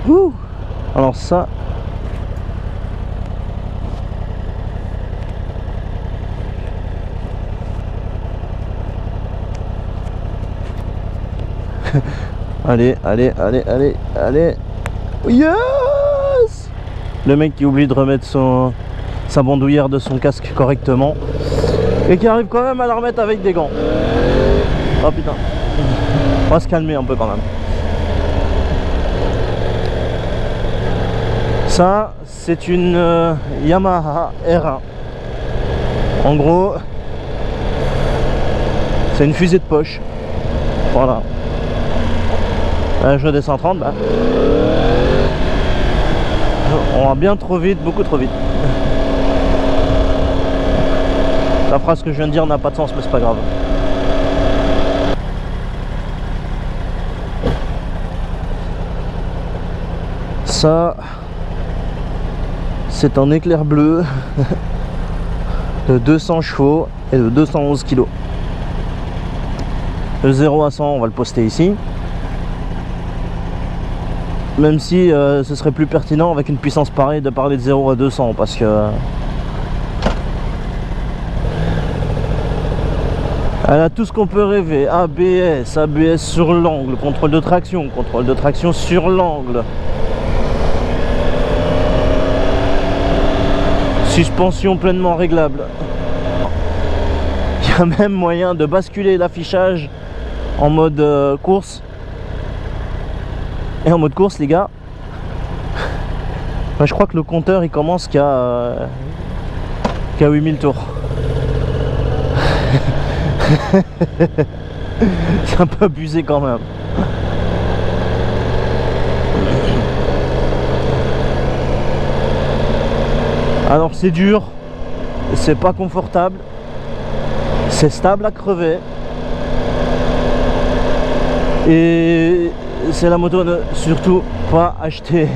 Ouh. Alors ça... allez, allez, allez, allez, allez. Yes! Le mec qui oublie de remettre sa bandoulière de son casque correctement et qui arrive quand même à la remettre avec des gants. Oh putain. On va se calmer un peu quand même. Ça, c'est une Yamaha R1. En gros, c'est une fusée de poche. Voilà. Je descends 30, bah. On va bien trop vite, beaucoup trop vite. La phrase que je viens de dire n'a pas de sens, mais c'est pas grave. Ça, c'est un éclair bleu de 200 chevaux et de 211 kg. Le 0 à 100, on va le poster ici. Même si ce serait plus pertinent avec une puissance pareille de parler de 0 à 200 parce que elle a tout ce qu'on peut rêver. ABS, ABS sur l'angle, contrôle de traction sur l'angle, suspension pleinement réglable. Il y a même moyen de basculer l'affichage en mode course. Et en mode course, les gars, je crois que le compteur il commence qu'à 8000 tours. C'est un peu abusé quand même. Alors c'est dur, c'est pas confortable, c'est stable à crever. Et c'est la moto à ne surtout pas acheter.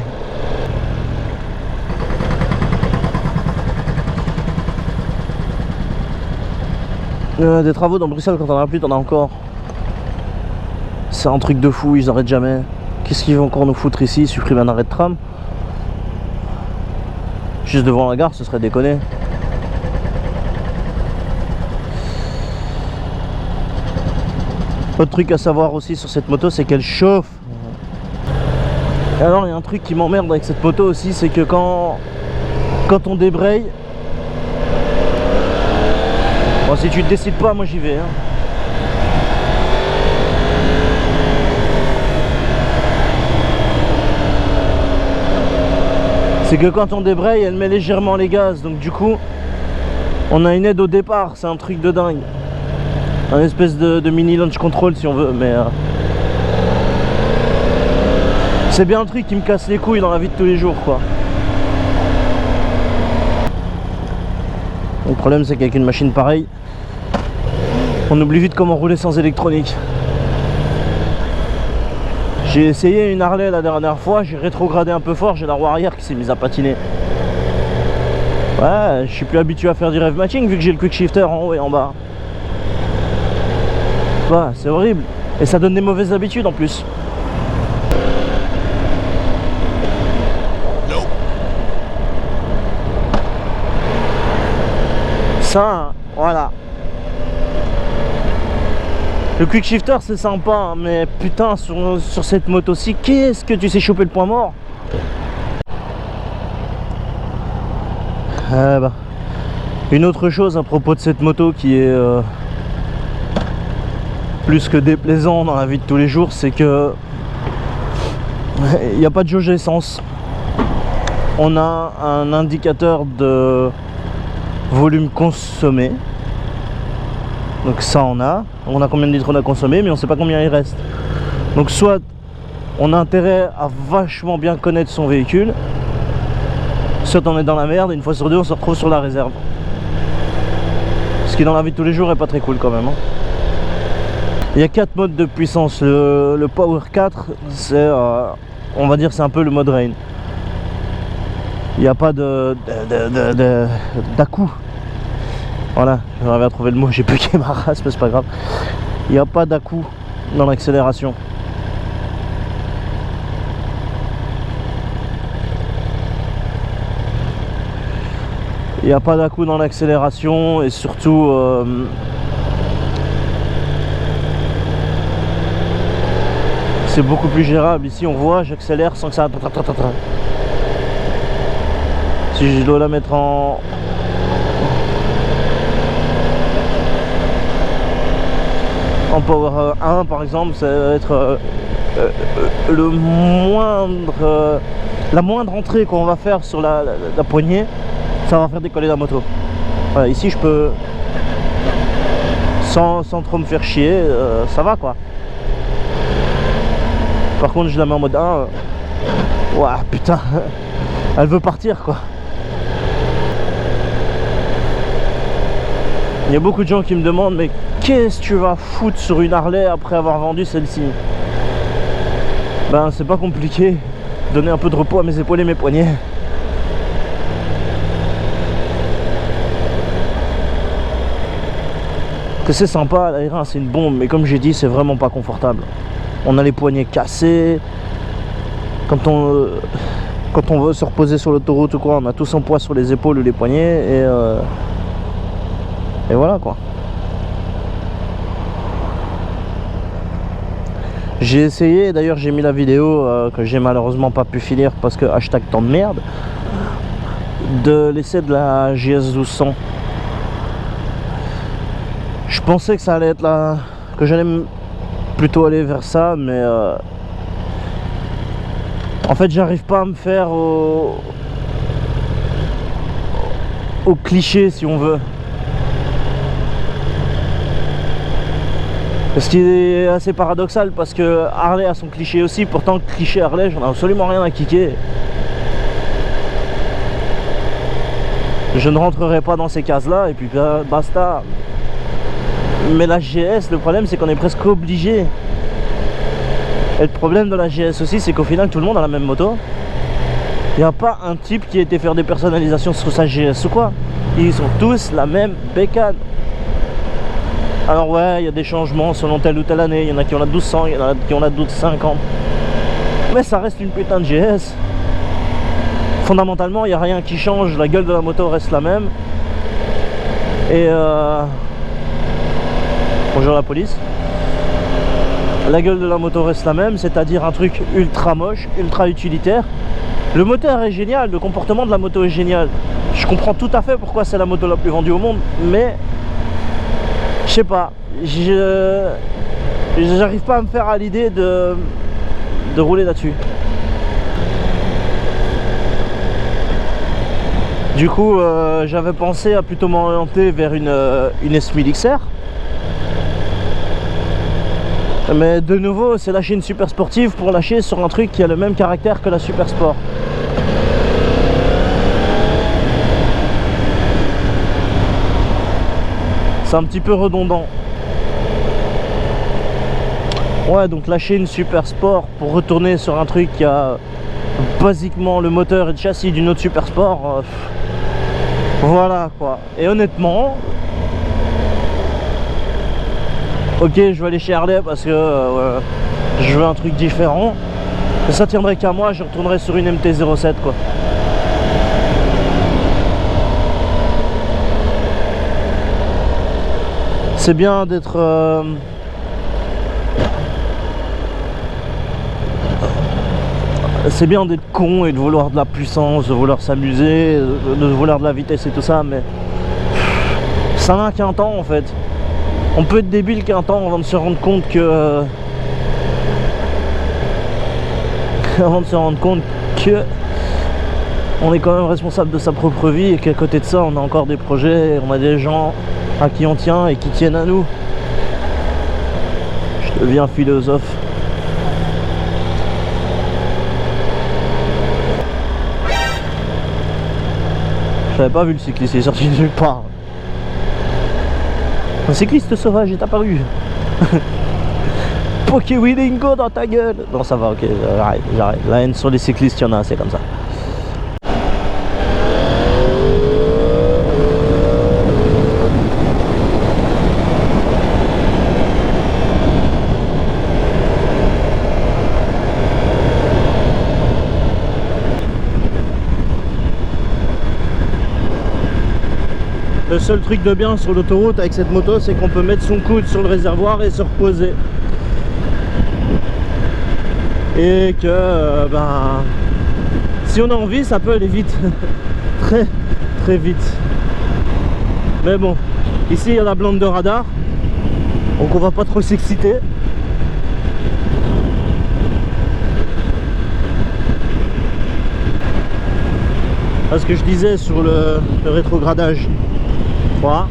Des travaux dans Bruxelles, quand on en a plus, t'en as encore. C'est un truc de fou, ils arrêtent jamais. Qu'est-ce qu'ils vont encore nous foutre ici? Supprimer un arrêt de tram juste devant la gare, ce serait déconné. Autre truc à savoir aussi sur cette moto, c'est qu'elle chauffe. Et alors il y a un truc qui m'emmerde avec cette moto aussi, c'est que quand on débraye, bon, si tu te décides pas, moi j'y vais hein. C'est que quand on débraye, elle met légèrement les gaz, donc du coup on a une aide au départ, c'est un truc de dingue. Un espèce de mini launch control si on veut, mais c'est bien un truc qui me casse les couilles dans la vie de tous les jours quoi. Le problème c'est qu'avec une machine pareille, on oublie vite comment rouler sans électronique. J'ai essayé une Harley la dernière fois, j'ai rétrogradé un peu fort, j'ai la roue arrière qui s'est mise à patiner. Ouais, je suis plus habitué à faire du rev matching vu que j'ai le quick shifter en haut et en bas. Ouais, c'est horrible. Et ça donne des mauvaises habitudes en plus. Ça, voilà. Le quick shifter c'est sympa, hein, mais putain sur cette moto-ci, qu'est-ce que tu sais choper le point mort? Bah. Une autre chose à propos de cette moto qui est plus que déplaisant dans la vie de tous les jours, c'est que il n'y a pas de jauge essence. On a un indicateur de volume consommé. Donc ça on a combien de litres on a consommé, mais on sait pas combien il reste. Donc soit on a intérêt à vachement bien connaître son véhicule, soit on est dans la merde et une fois sur deux on se retrouve sur la réserve. Ce qui dans la vie de tous les jours est pas très cool quand même hein. Il y a 4 modes de puissance. Le Power 4 c'est on va dire c'est un peu le mode rain. Il n'y a pas d'à-coup. Voilà, j'arrive à trouver le mot, j'ai bugué ma race, mais c'est pas grave. Il n'y a pas d'à-coup dans l'accélération. Il n'y a pas d'à-coup dans l'accélération et surtout c'est beaucoup plus gérable. Ici on voit, j'accélère sans que ça... Si je dois la mettre en power 1 par exemple, ça va être le moindre la moindre entrée qu'on va faire sur la poignée, ça va faire décoller la moto. Voilà, ici je peux sans trop me faire chier, ça va quoi. Par contre je la mets en mode 1, ouah putain, elle veut partir quoi. Il y a beaucoup de gens qui me demandent mais qu'est-ce que tu vas foutre sur une Harley après avoir vendu celle-ci? Ben c'est pas compliqué, donner un peu de repos à mes épaules et mes poignets. Que c'est sympa, l'aérin c'est une bombe, mais comme j'ai dit c'est vraiment pas confortable. On a les poignets cassés, quand on veut se reposer sur l'autoroute ou quoi, on a tout son poids sur les épaules ou les poignets et voilà quoi. J'ai essayé, d'ailleurs j'ai mis la vidéo que j'ai malheureusement pas pu finir parce que hashtag temps de merde, de l'essai de la GS 1200. Je pensais que ça allait être là, que j'allais plutôt aller vers ça, mais en fait j'arrive pas à me faire au cliché si on veut. Ce qui est assez paradoxal parce que Harley a son cliché aussi, pourtant le cliché Harley j'en ai absolument rien à kicker. Je ne rentrerai pas dans ces cases là et puis basta. Mais la GS, le problème c'est qu'on est presque obligé. Et le problème de la GS aussi c'est qu'au final tout le monde a la même moto. Il n'y a pas un type qui a été faire des personnalisations sur sa GS ou quoi. Ils sont tous la même bécane. Alors ouais, il y a des changements selon telle ou telle année. Il y en a qui ont la 1200, il y en a qui ont la 1250. Mais ça reste une putain de GS. Fondamentalement, il n'y a rien qui change. La gueule de la moto reste la même. Et bonjour la police. La gueule de la moto reste la même, c'est-à-dire un truc ultra moche, ultra utilitaire. Le moteur est génial, le comportement de la moto est génial. Je comprends tout à fait pourquoi c'est la moto la plus vendue au monde, mais je sais pas, j'arrive pas à me faire à l'idée de rouler là-dessus. Du coup, j'avais pensé à plutôt m'orienter vers une S1000 XR. Mais de nouveau, c'est lâcher une super sportive pour lâcher sur un truc qui a le même caractère que la super sport. C'est un petit peu redondant. Ouais, donc lâcher une super sport pour retourner sur un truc qui a basiquement le moteur et le châssis d'une autre super sport, voilà quoi. Et honnêtement, ok, je vais aller chez Harley parce que je veux un truc différent. Et ça tiendrait qu'à moi, je retournerai sur une MT-07 quoi. C'est bien d'être c'est bien d'être con et de vouloir de la puissance, de vouloir s'amuser, de vouloir de la vitesse et tout ça, mais ça n'a qu'un temps en fait. On peut être débile qu'un temps avant de se rendre compte que on est quand même responsable de sa propre vie et qu'à côté de ça on a encore des projets, on a des gens à qui on tient et qui tiennent à nous. Je deviens philosophe. J'avais pas vu le cycliste, il est sorti de nulle part. Un cycliste sauvage est apparu. Pokéwillingo dans ta gueule. Non ça va, ok, j'arrête. La haine sur les cyclistes, il y en a assez comme ça. seul truc de bien sur l'autoroute avec cette moto, c'est qu'on peut mettre son coude sur le réservoir et se reposer. Et que ben, si on a envie, ça peut aller vite. Très très vite. Mais bon, ici il y a la blinde de radar, donc on va pas trop s'exciter. Ce que je disais sur le rétrogradage. 3,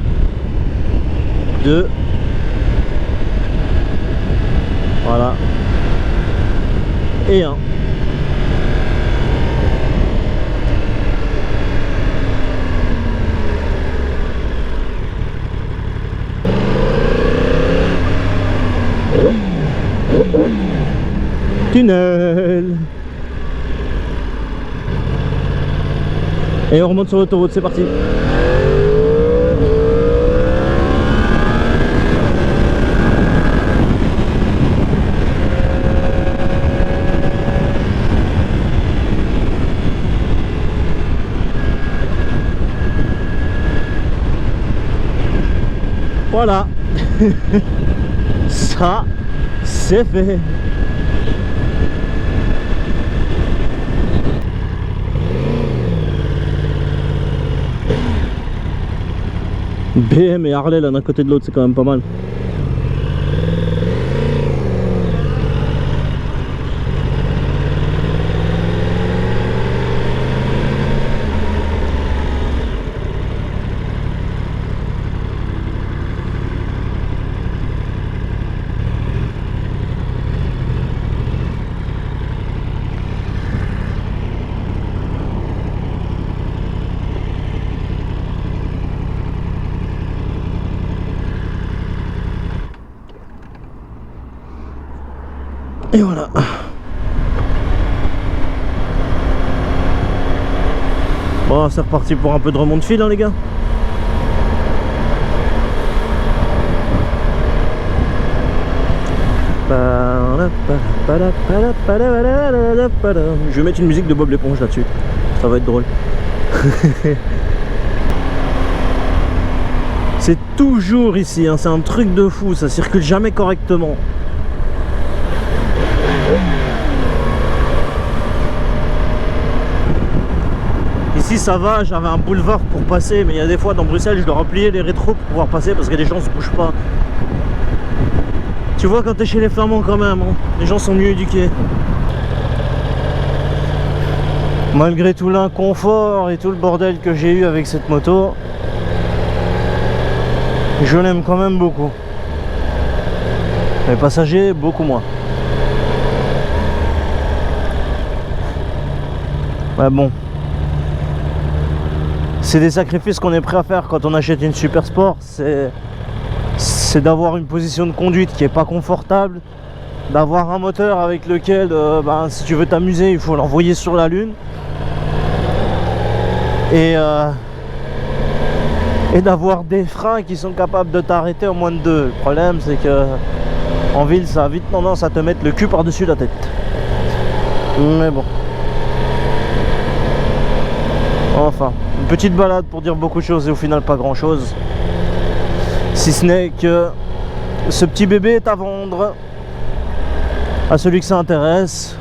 2, voilà, et 1. Tunnel. Et on remonte sur l'autoroute, c'est parti. Voilà. Ça, c'est fait. BM et Harley l'un à côté de l'autre, c'est quand même pas mal. Et voilà. Bon, c'est reparti pour un peu de remonte fil, hein, les gars. Je vais mettre une musique de Bob l'éponge là-dessus. Ça va être drôle. C'est toujours ici, hein, c'est un truc de fou, ça circule jamais correctement. Ici ça va, j'avais un boulevard pour passer, mais il y a des fois dans Bruxelles je dois replier les rétros pour pouvoir passer parce que les gens se bougent pas. Tu vois quand t'es chez les Flamands quand même, hein, les gens sont mieux éduqués. Malgré tout l'inconfort et tout le bordel que j'ai eu avec cette moto, je l'aime quand même beaucoup. Les passagers, beaucoup moins. Ouais, bon. C'est des sacrifices qu'on est prêt à faire quand on achète une Super Sport. C'est d'avoir une position de conduite qui est pas confortable, d'avoir un moteur avec lequel ben, si tu veux t'amuser il faut l'envoyer sur la lune, et d'avoir des freins qui sont capables de t'arrêter en moins de 2. Le problème c'est que en ville ça a vite tendance à te mettre le cul par-dessus la tête. Mais bon. Enfin, une petite balade pour dire beaucoup de choses et au final pas grand chose. Si ce n'est que ce petit bébé est à vendre à celui que ça intéresse.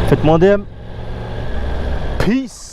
Faites-moi un DM. Peace.